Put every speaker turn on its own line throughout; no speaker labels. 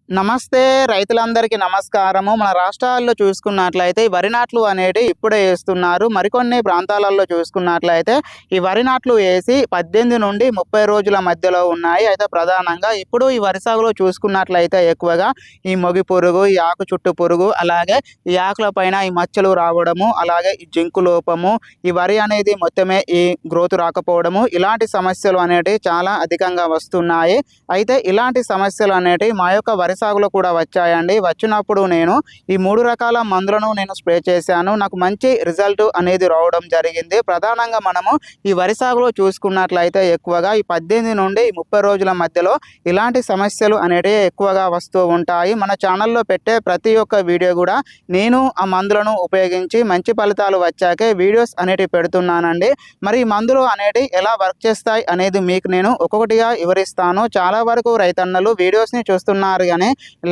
నమస్తే రైతులందరికీ నమస్కారము. మన రాష్ట్రాల్లో చూసుకున్నట్లయితే ఈ వరి నాట్లు అనేటివి ఇప్పుడే వేస్తున్నారు. మరికొన్ని ప్రాంతాలలో చూసుకున్నట్లయితే ఈ వరి నాట్లు వేసి 18 నుండి 30 రోజుల మధ్యలో ఉన్నాయి. అయితే ప్రధానంగా ఇప్పుడు ఈ వరి సాగులో చూసుకున్నట్లయితే ఎక్కువగా ఈ మొగి పురుగు, ఈ ఆకు చుట్టు పురుగు, అలాగే ఈ ఆకుల పైన ఈ మచ్చలు రావడము, అలాగే ఈ జింకు లోపము, ఈ వరి అనేది మొత్తమే ఈ గ్రోత్ రాకపోవడము, ఇలాంటి సమస్యలు అనేటివి చాలా అధికంగా వస్తున్నాయి. అయితే ఇలాంటి సమస్యలు అనేటివి మా యొక్క వరి సాగులో కూడా వచ్చాయండి. వచ్చినప్పుడు నేను ఈ 3 రకాల మందులను నేను స్ప్రే చేశాను. నాకు మంచి రిజల్ట్ అనేది రావడం జరిగింది. ప్రధానంగా మనము ఈ వరి సాగులో చూసుకున్నట్లయితే ఎక్కువగా ఈ 18 నుండి 30 రోజుల మధ్యలో ఇలాంటి సమస్యలు అనేటివి ఎక్కువగా వస్తూ ఉంటాయి. మన ఛానల్లో పెట్టే ప్రతి ఒక్క వీడియో కూడా నేను ఆ మందులను ఉపయోగించి మంచి ఫలితాలు వచ్చాకే వీడియోస్ అనేటివి పెడుతున్నానండి. మరి ఈ మందులు అనేటివి ఎలా వర్క్ చేస్తాయి అనేది మీకు నేను ఒక్కొక్కటిగా వివరిస్తాను. చాలా వరకు రైతన్నలు వీడియోస్ని చూస్తున్నారు కానీ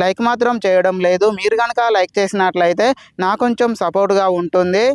లైక్ మాత్రం చేయడం లేదు. మీరు కనుక లైక్ చేసినట్లయితే నాకు కొంచెం సపోర్ట్గా ఉంటుంది.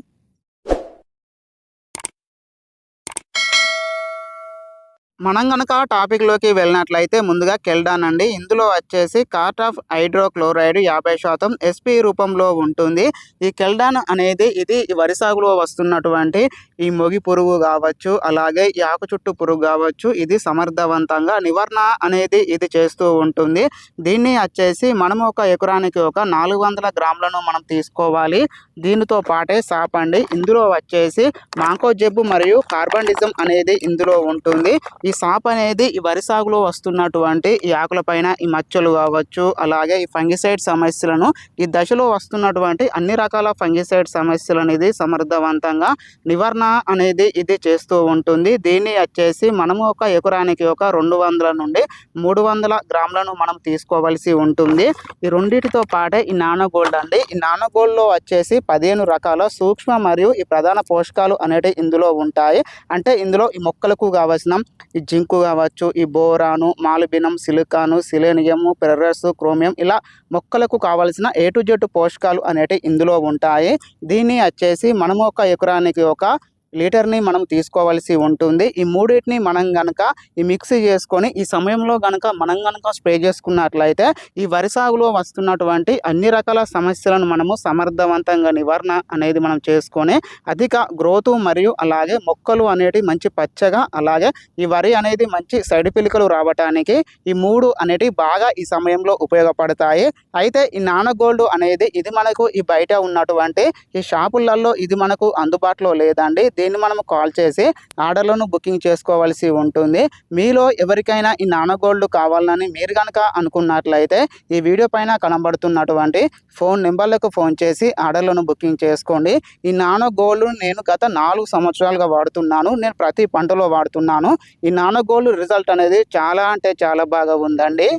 మనం కనుక టాపిక్లోకి వెళ్ళినట్లయితే ముందుగా కెల్డాన్ అండి. ఇందులో వచ్చేసి కార్ట్ ఆఫ్ హైడ్రోక్లోరైడ్ 50% ఎస్పీ రూపంలో ఉంటుంది. ఈ కెల్డాన్ అనేది ఇది వరి సాగులో వస్తున్నటువంటి ఈ మొగి పురుగు కావచ్చు, అలాగే ఈ ఆకు చుట్టు పురుగు కావచ్చు, ఇది సమర్థవంతంగా నివారణ అనేది ఇది చేస్తూ ఉంటుంది. దీన్ని వచ్చేసి మనము ఒక ఎకరానికి ఒక 400 గ్రాములను మనం తీసుకోవాలి. దీనితో పాటే సాపండి. ఇందులో వచ్చేసి మాంకో జబ్బు మరియు కార్బండిజం అనేది ఇందులో ఉంటుంది. ఈ సాప్ అనేది ఈ వరి సాగులో వస్తున్నటువంటి ఈ ఆకుల పైన ఈ మచ్చలు కావచ్చు, అలాగే ఈ ఫంగిసైడ్ సమస్యలను ఈ దశలో వస్తున్నటువంటి అన్ని రకాల ఫంగిసైడ్ సమస్యలను ఇది సమర్థవంతంగా నివారణ అనేది ఇది చేస్తూ ఉంటుంది. దీన్ని వచ్చేసి మనము ఒక ఎకరానికి ఒక 200 నుండి 300 గ్రాములను మనం తీసుకోవాల్సి ఉంటుంది. ఈ రెండింటితో పాటే ఈ నానో గోల్డ్ అండి. ఈ నానో గోల్డ్లో వచ్చేసి 15 రకాల సూక్ష్మ మరియు ఈ ప్రధాన పోషకాలు అనేవి ఇందులో ఉంటాయి. అంటే ఇందులో ఈ మొక్కలకు కావాల్సిన ఈ జింకు కావచ్చు, ఈ బోరాను, మాలిబినం, సిలికాను, సిలేనియము, ఫెర్రస్, క్రోమియం, ఇలా మొక్కలకు కావాల్సిన A to Z పోషకాలు అనేటివి ఇందులో ఉంటాయి. దీన్ని వచ్చేసి మనము ఒక ఎకరానికి ఒక లీటర్ని మనం తీసుకోవాల్సి ఉంటుంది. ఈ మూడింటిని మనం కనుక ఈ మిక్సీ చేసుకొని ఈ సమయంలో కనుక మనం కనుక స్ప్రే చేసుకున్నట్లయితే ఈ వరి సాగులో వస్తున్నటువంటి అన్ని రకాల సమస్యలను మనము సమర్థవంతంగా నివారణ అనేది మనం చేసుకొని అధిక గ్రోత్ మరియు అలాగే మొక్కలు అనేటివి మంచి పచ్చగా, అలాగే ఈ వరి అనేది మంచి సైడ్ పిలికలు రావడానికి ఈ 3 అనేటివి బాగా ఈ సమయంలో ఉపయోగపడతాయి. అయితే ఈ నానో గోల్డ్ అనేది ఇది మనకు ఈ బయట ఉన్నటువంటి ఈ షాపులలో ఇది మనకు అందుబాటులో లేదండి. దీన్ని మనం కాల్ చేసి ఆర్డర్లను బుకింగ్ చేసుకోవాల్సి ఉంటుంది. మీలో ఎవరికైనా ఈ నానో గోల్డ్ కావాలని మీరు కనుక అనుకున్నట్లయితే ఈ వీడియో పైన కనబడుతున్నటువంటి ఫోన్ నెంబర్లకు ఫోన్ చేసి ఆర్డర్లను బుకింగ్ చేసుకోండి. ఈ నానో గోల్డ్ నేను గత 4 సంవత్సరాలుగా వాడుతున్నాను. నేను ప్రతి పంటలో వాడుతున్నాను. ఈ నానో గోల్డ్ రిజల్ట్ అనేది చాలా అంటే చాలా బాగా ఉందండి.